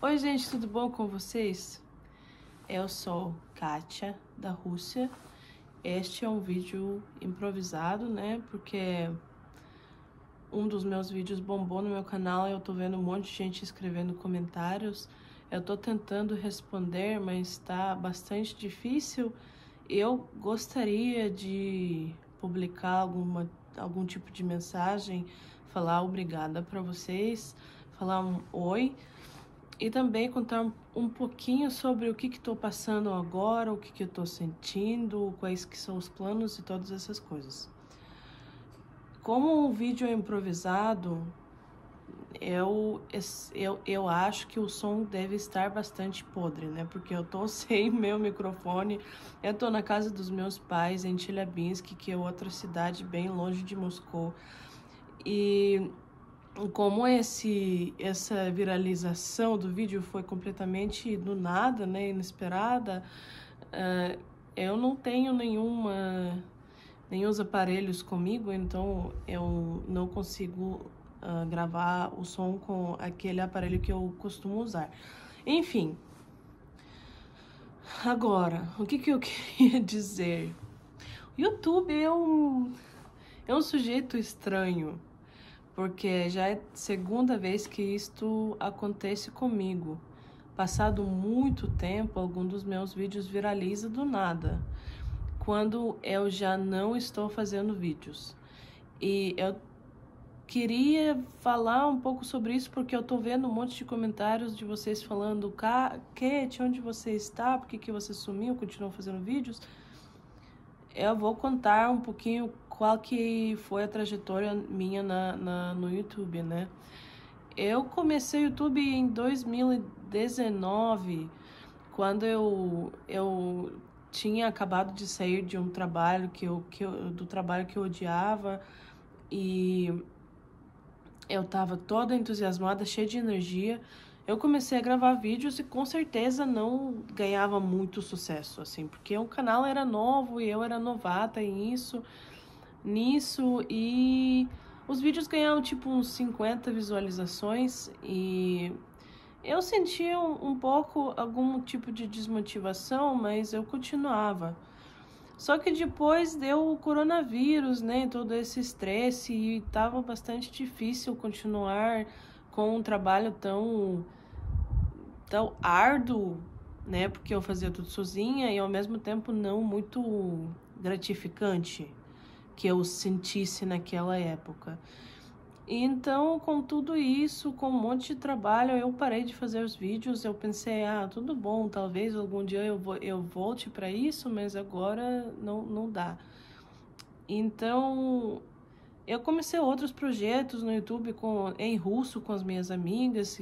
Oi, gente, tudo bom com vocês? Eu sou Kátia, da Rússia. Este é um vídeo improvisado, né? Porque um dos meus vídeos bombou no meu canal e eu tô vendo um monte de gente escrevendo comentários. Eu tô tentando responder, mas tá bastante difícil. Eu gostaria de publicar algum tipo de mensagem, falar obrigada para vocês, falar um oi. E também contar um pouquinho sobre o que estou passando agora, o que eu estou sentindo, quais que são os planos e todas essas coisas. Como o vídeo é improvisado, eu acho que o som deve estar bastante podre, né? Porque eu tô sem meu microfone, eu tô na casa dos meus pais em Chelyabinsk, que é outra cidade bem longe de Moscou. E como essa viralização do vídeo foi completamente do nada, né, inesperada, eu não tenho nenhum aparelhos comigo, então eu não consigo gravar o som com aquele aparelho que eu costumo usar. Enfim, agora, o que eu queria dizer? O YouTube é um sujeito estranho, porque já é a segunda vez que isto acontece comigo. Passado muito tempo, algum dos meus vídeos viraliza do nada, quando eu já não estou fazendo vídeos. E eu queria falar um pouco sobre isso, porque eu tô vendo um monte de comentários de vocês falando: Kate, onde você está? Por que você sumiu? Continuou fazendo vídeos? Eu vou contar um pouquinho qual que foi a trajetória minha no YouTube, né? Eu comecei o YouTube em 2019, quando eu tinha acabado de sair de um trabalho do trabalho que eu odiava, e eu tava toda entusiasmada, cheia de energia. Eu comecei a gravar vídeos e com certeza não ganhava muito sucesso, assim, porque o canal era novo e eu era novata nisso, e os vídeos ganhavam tipo uns 50 visualizações e eu sentia um pouco algum tipo de desmotivação, mas eu continuava. Só que depois deu o coronavírus, né, todo esse estresse, e tava bastante difícil continuar com um trabalho tão árduo, né, porque eu fazia tudo sozinha e ao mesmo tempo não muito gratificante que eu sentisse naquela época. Então, com tudo isso, com um monte de trabalho, eu parei de fazer os vídeos. Eu pensei, tudo bom, talvez algum dia eu volte para isso, mas agora não dá. Então, eu comecei outros projetos no YouTube em russo com as minhas amigas,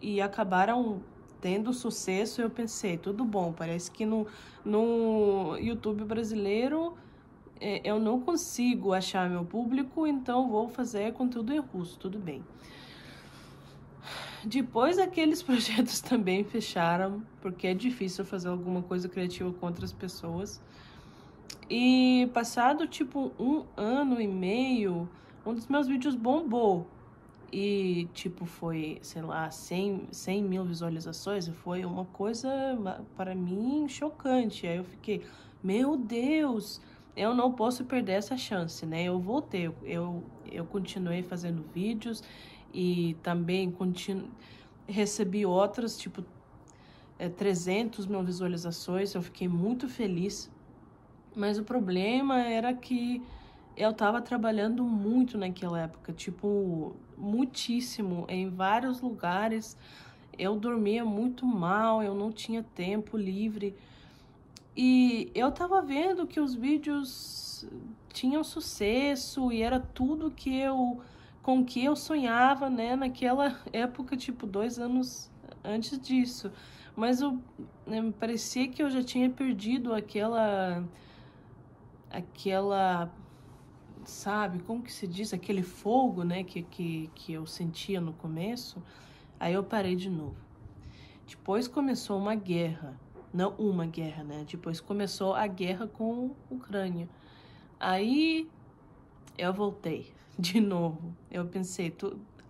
e acabaram tendo sucesso. Eu pensei, tudo bom, parece que no YouTube brasileiro eu não consigo achar meu público, então vou fazer conteúdo em russo, tudo bem. Depois aqueles projetos também fecharam, porque é difícil fazer alguma coisa criativa com outras pessoas. E passado tipo 1 ano e meio, um dos meus vídeos bombou. E tipo foi, sei lá, 100 mil visualizações. Foi uma coisa para mim chocante. Aí eu fiquei, meu Deus, eu não posso perder essa chance, né? Eu voltei, eu continuei fazendo vídeos e também recebi outras, tipo 300 mil visualizações. Eu fiquei muito feliz, mas o problema era que eu tava trabalhando muito naquela época, tipo, muitíssimo, em vários lugares. Eu dormia muito mal, eu não tinha tempo livre. E eu tava vendo que os vídeos tinham sucesso e era tudo com que eu sonhava, né, naquela época, tipo, 2 anos antes disso. Mas me parecia que eu já tinha perdido aquela, sabe, como que se diz? Aquele fogo, né, que eu sentia no começo. Aí eu parei de novo. Depois começou uma guerra. Não uma guerra, né? Depois começou a guerra com a Ucrânia. Aí eu voltei de novo. Eu pensei,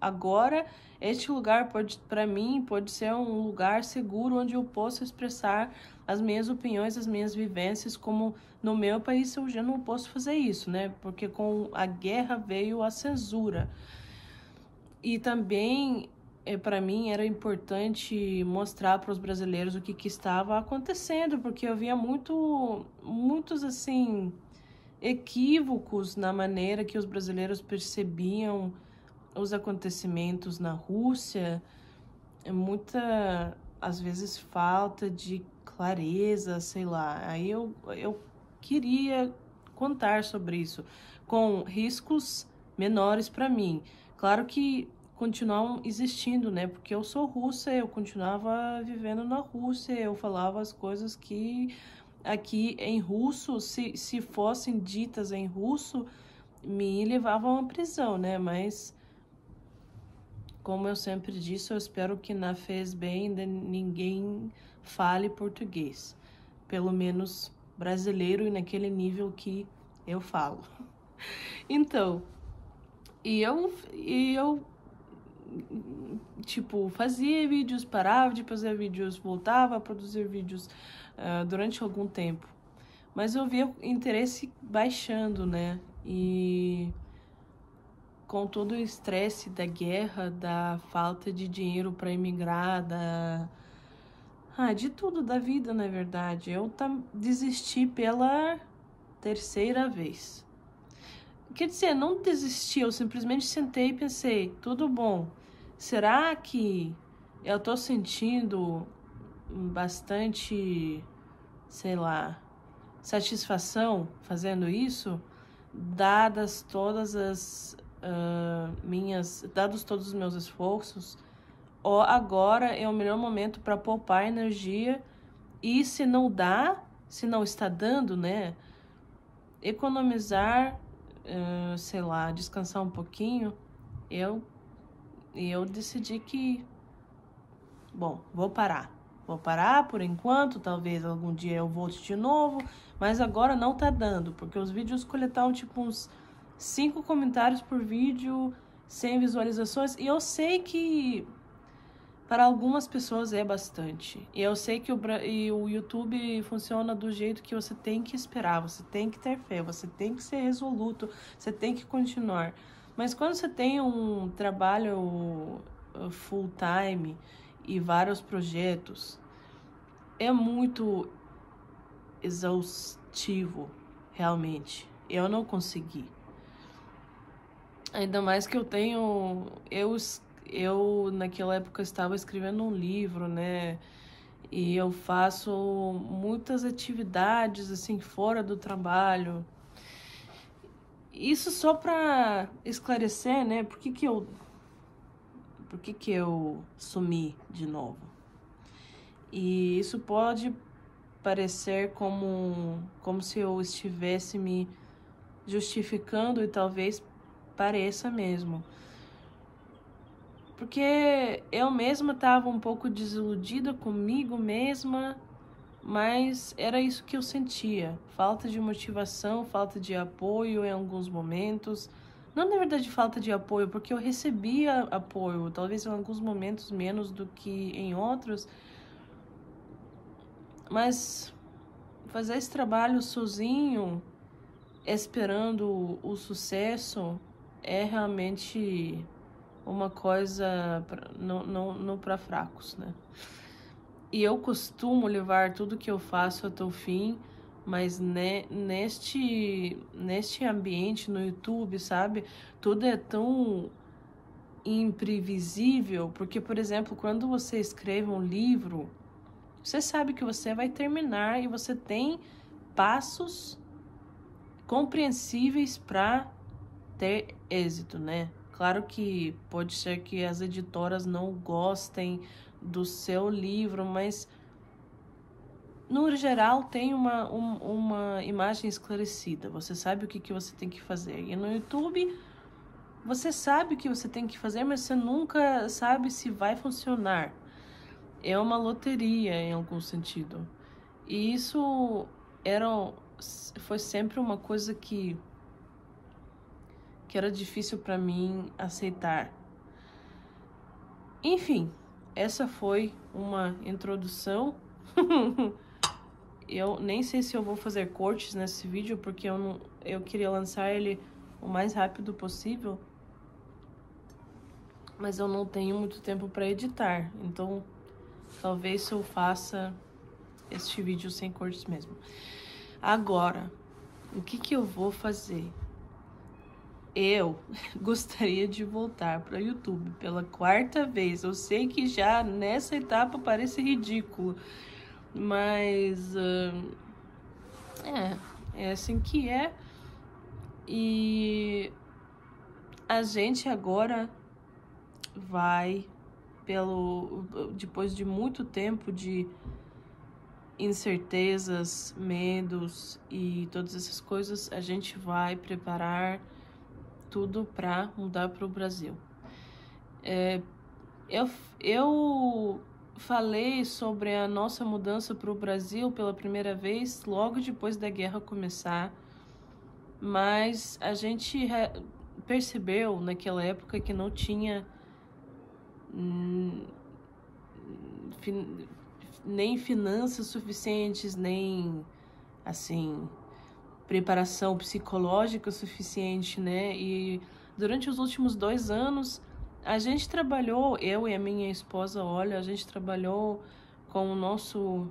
Agora, este lugar para mim, pode ser um lugar seguro onde eu posso expressar as minhas opiniões, as minhas vivências, como no meu país eu já não posso fazer isso, né? Porque com a guerra veio a censura. E também, para mim, era importante mostrar para os brasileiros o que estava acontecendo, porque eu via muitos, assim, equívocos na maneira que os brasileiros percebiam os acontecimentos na Rússia, às vezes, falta de clareza, sei lá. Aí eu queria contar sobre isso, com riscos menores para mim. Claro que continuam existindo, né? Porque eu sou russa, eu continuava vivendo na Rússia, eu falava as coisas que aqui em russo, se fossem ditas em russo, me levavam à prisão, né? Mas, como eu sempre disse, eu espero que na FESBEM ninguém fale português. Pelo menos brasileiro e naquele nível que eu falo. Então, eu tipo, fazia vídeos, parava de fazer vídeos, voltava a produzir vídeos durante algum tempo. Mas eu via o interesse baixando, né? E com todo o estresse da guerra, da falta de dinheiro para emigrar, de tudo da vida, na verdade, eu desisti pela terceira vez. Quer dizer, não desisti, eu simplesmente sentei e pensei, tudo bom, será que eu tô sentindo bastante, sei lá, satisfação fazendo isso, dadas todas as dados todos os meus esforços, ou agora é o melhor momento para poupar energia e se não está dando, né, economizar, sei lá, descansar um pouquinho. Eu decidi que, bom, vou parar por enquanto, talvez algum dia eu volte de novo, mas agora não tá dando, porque os vídeos coletaram tipo uns 5 comentários por vídeo, 100 visualizações, e eu sei que para algumas pessoas é bastante. E eu sei que o YouTube funciona do jeito que você tem que esperar, você tem que ter fé, você tem que ser resoluto, você tem que continuar. Mas quando você tem um trabalho full time e vários projetos, é muito exaustivo, realmente. Eu não consegui. Ainda mais que eu naquela época estava escrevendo um livro, né? E eu faço muitas atividades assim fora do trabalho. Isso só para esclarecer, né? Por que que eu sumi de novo? E isso pode parecer como se eu estivesse me justificando, e talvez pareça mesmo. Porque eu mesma estava um pouco desiludida comigo mesma, mas era isso que eu sentia. Falta de motivação, falta de apoio em alguns momentos. Não, na verdade, falta de apoio, porque eu recebia apoio, talvez em alguns momentos menos do que em outros. Mas fazer esse trabalho sozinho, esperando o sucesso, é realmente uma coisa não para fracos, né? E eu costumo levar tudo que eu faço até o fim, mas neste ambiente no YouTube, sabe? Tudo é tão imprevisível, porque, por exemplo, quando você escreve um livro, você sabe que você vai terminar e você tem passos compreensíveis para ter êxito, né? Claro que pode ser que as editoras não gostem do seu livro, mas no geral tem uma imagem esclarecida. Você sabe o que você tem que fazer. E no YouTube você sabe o que você tem que fazer, mas você nunca sabe se vai funcionar. É uma loteria em algum sentido. E isso foi sempre uma coisa que era difícil para mim aceitar. Enfim, essa foi uma introdução. Eu nem sei se eu vou fazer cortes nesse vídeo, porque eu queria lançar ele o mais rápido possível. Mas eu não tenho muito tempo para editar, então talvez eu faça este vídeo sem cortes mesmo. Agora, o que eu vou fazer? Eu gostaria de voltar para o YouTube pela 4ª vez. Eu sei que já nessa etapa parece ridículo, mas é assim que é. E a gente agora vai depois de muito tempo de incertezas, medos e todas essas coisas, a gente vai preparar tudo para mudar para o Brasil. Eu falei sobre a nossa mudança para o Brasil pela primeira vez logo depois da guerra começar, mas a gente percebeu naquela época que não tinha nem finanças suficientes, nem assim preparação psicológica suficiente, né? E durante os últimos 2 anos a gente trabalhou, eu e a minha esposa, olha, a gente trabalhou com o nosso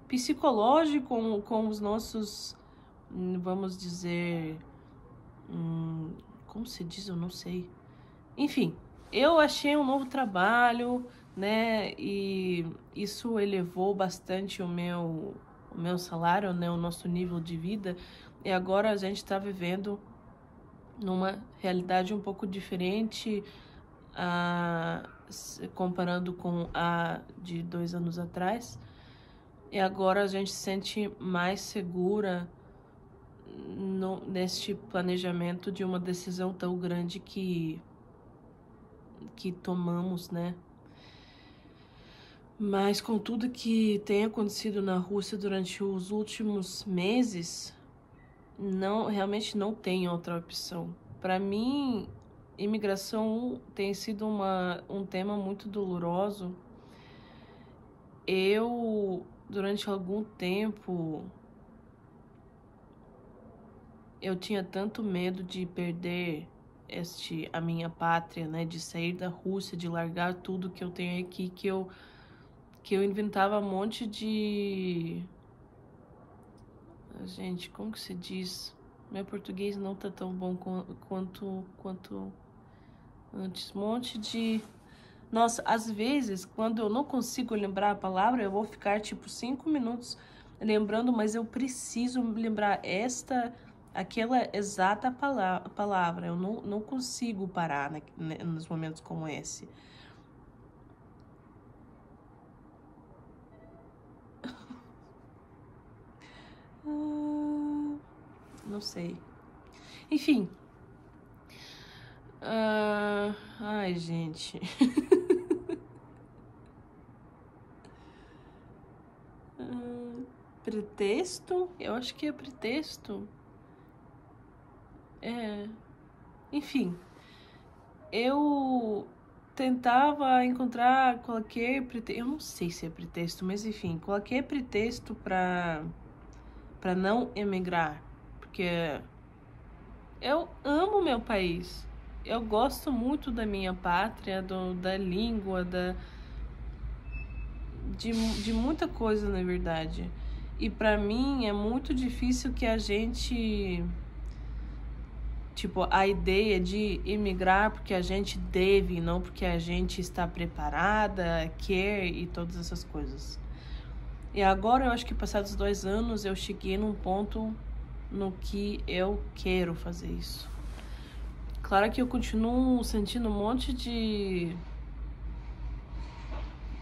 psicológico, com os nossos, vamos dizer, como se diz, eu não sei. Enfim, eu achei um novo trabalho, né? E isso elevou bastante o meu salário, né? O nosso nível de vida. E agora a gente está vivendo numa realidade um pouco diferente, comparando com a de 2 anos atrás. E agora a gente se sente mais segura neste planejamento de uma decisão tão grande que tomamos, né? Mas com tudo que tem acontecido na Rússia durante os últimos meses, realmente não tem outra opção. Para mim, imigração tem sido um tema muito doloroso. Durante algum tempo, eu tinha tanto medo de perder a minha pátria, né, de sair da Rússia, de largar tudo que eu tenho aqui, que eu inventava um monte de... Gente, como que se diz? Meu português não tá tão bom quanto antes. Um monte de... Nossa, às vezes, quando eu não consigo lembrar a palavra, eu vou ficar tipo 5 minutos lembrando, mas eu preciso lembrar aquela exata palavra. Eu não consigo parar nos momentos como esse. Não sei. Enfim. Ai, gente. Pretexto? Eu acho que é pretexto. Enfim. Eu tentava encontrar qualquer pretexto. Eu não sei se é pretexto, mas enfim, qualquer pretexto para não emigrar. Porque eu amo meu país. Eu gosto muito da minha pátria, da língua, de muita coisa, na verdade. E para mim é muito difícil que a gente... Tipo, a ideia de emigrar porque a gente deve, não porque a gente está preparada, quer e todas essas coisas. E agora eu acho que passados 2 anos eu cheguei num ponto no que eu quero fazer isso. Claro que eu continuo sentindo um monte de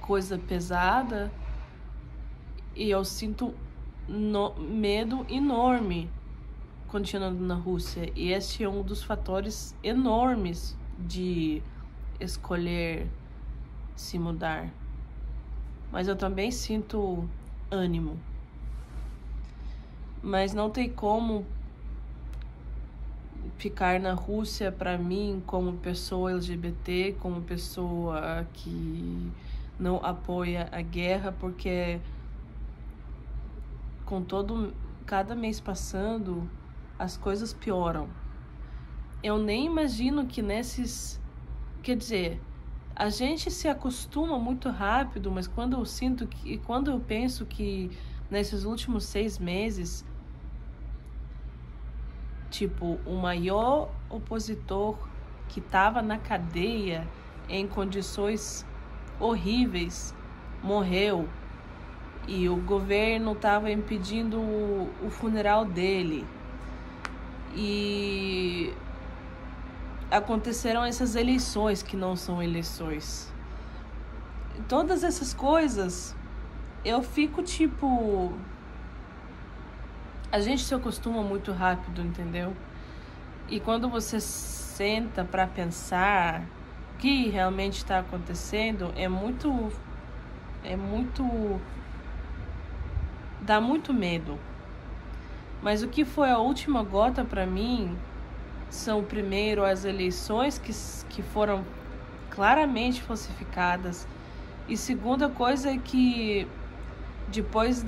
coisa pesada e eu sinto medo enorme continuando na Rússia. E esse é um dos fatores enormes de escolher se mudar. Mas eu também sinto ânimo. Mas não tem como ficar na Rússia, para mim, como pessoa LGBT, como pessoa que não apoia a guerra, porque com cada mês passando, as coisas pioram. Eu nem imagino que quer dizer, a gente se acostuma muito rápido, mas quando eu penso que nesses últimos 6 meses, tipo, o maior opositor que estava na cadeia em condições horríveis morreu e o governo estava impedindo o funeral dele, e aconteceram essas eleições que não são eleições. Todas essas coisas, eu fico tipo... A gente se acostuma muito rápido, entendeu? E quando você senta para pensar o que realmente está acontecendo, dá muito medo. Mas o que foi a última gota para mim são, primeiro, as eleições que foram claramente falsificadas. E segunda coisa é que depois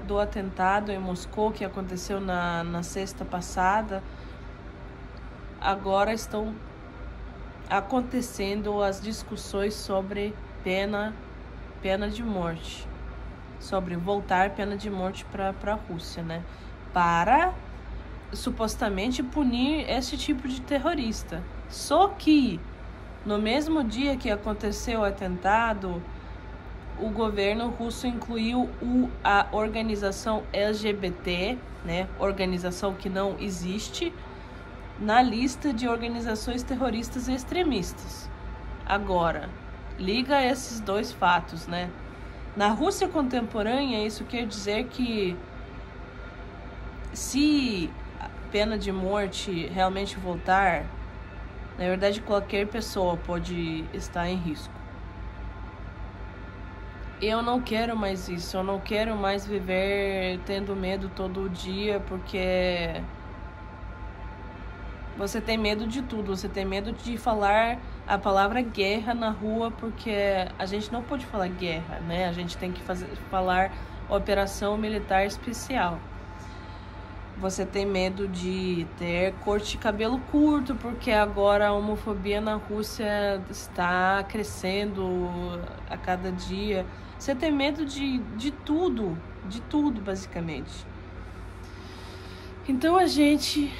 do atentado em Moscou, que aconteceu na sexta passada, agora estão acontecendo as discussões sobre pena de morte, sobre voltar pena de morte para a Rússia, né? Para supostamente punir esse tipo de terrorista. Só que no mesmo dia que aconteceu o atentado, o governo russo incluiu a organização LGBT, né, organização que não existe, na lista de organizações terroristas e extremistas. Agora, liga esses dois fatos, né? Na Rússia contemporânea, isso quer dizer que se a pena de morte realmente voltar, na verdade qualquer pessoa pode estar em risco. Eu não quero mais isso, eu não quero mais viver tendo medo todo dia, porque você tem medo de tudo, você tem medo de falar a palavra guerra na rua, porque a gente não pode falar guerra, né? A gente tem que falar operação militar especial. Você tem medo de ter corte de cabelo curto, porque agora a homofobia na Rússia está crescendo a cada dia. Você tem medo de tudo, basicamente. Então a gente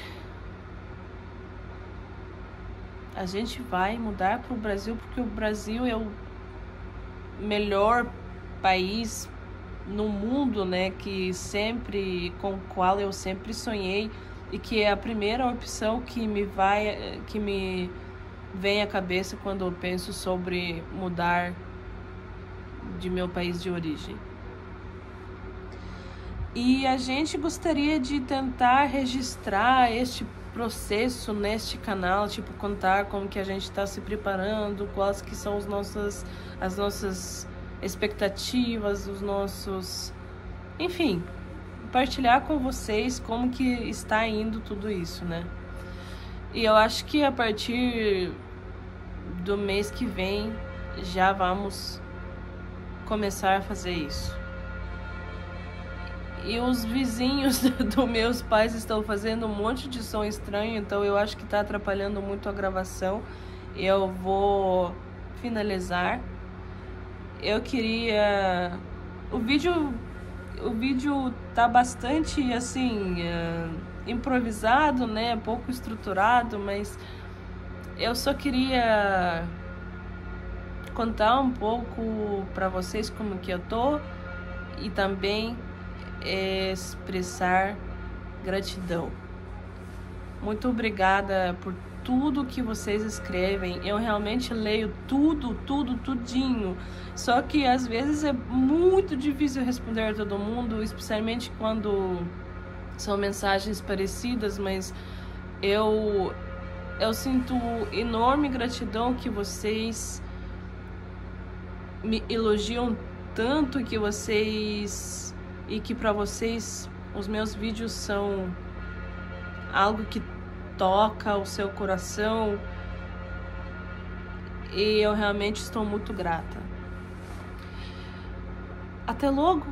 vai mudar para o Brasil, porque o Brasil é o melhor país no mundo, né, com o qual eu sempre sonhei, e que é a primeira opção que me vem à cabeça quando eu penso sobre mudar de meu país de origem. E a gente gostaria de tentar registrar este processo neste canal, tipo, contar como que a gente está se preparando, quais que são as nossas expectativas, enfim, compartilhar com vocês como que está indo tudo isso, né? E eu acho que a partir do mês que vem já vamos começar a fazer isso. E os vizinhos dos meus pais estão fazendo um monte de som estranho, então eu acho que está atrapalhando muito a gravação. Eu vou finalizar. Eu queria... O vídeo tá bastante, assim, improvisado, né? Pouco estruturado, mas eu só queria contar um pouco para vocês como que eu tô, e também expressar gratidão. Muito obrigada por tudo que vocês escrevem. Eu realmente leio tudinho. Só que às vezes é muito difícil responder a todo mundo, especialmente quando são mensagens parecidas, mas eu sinto enorme gratidão que vocês me elogiam tanto, e que para vocês os meus vídeos são algo que toca o seu coração. E eu realmente estou muito grata. Até logo!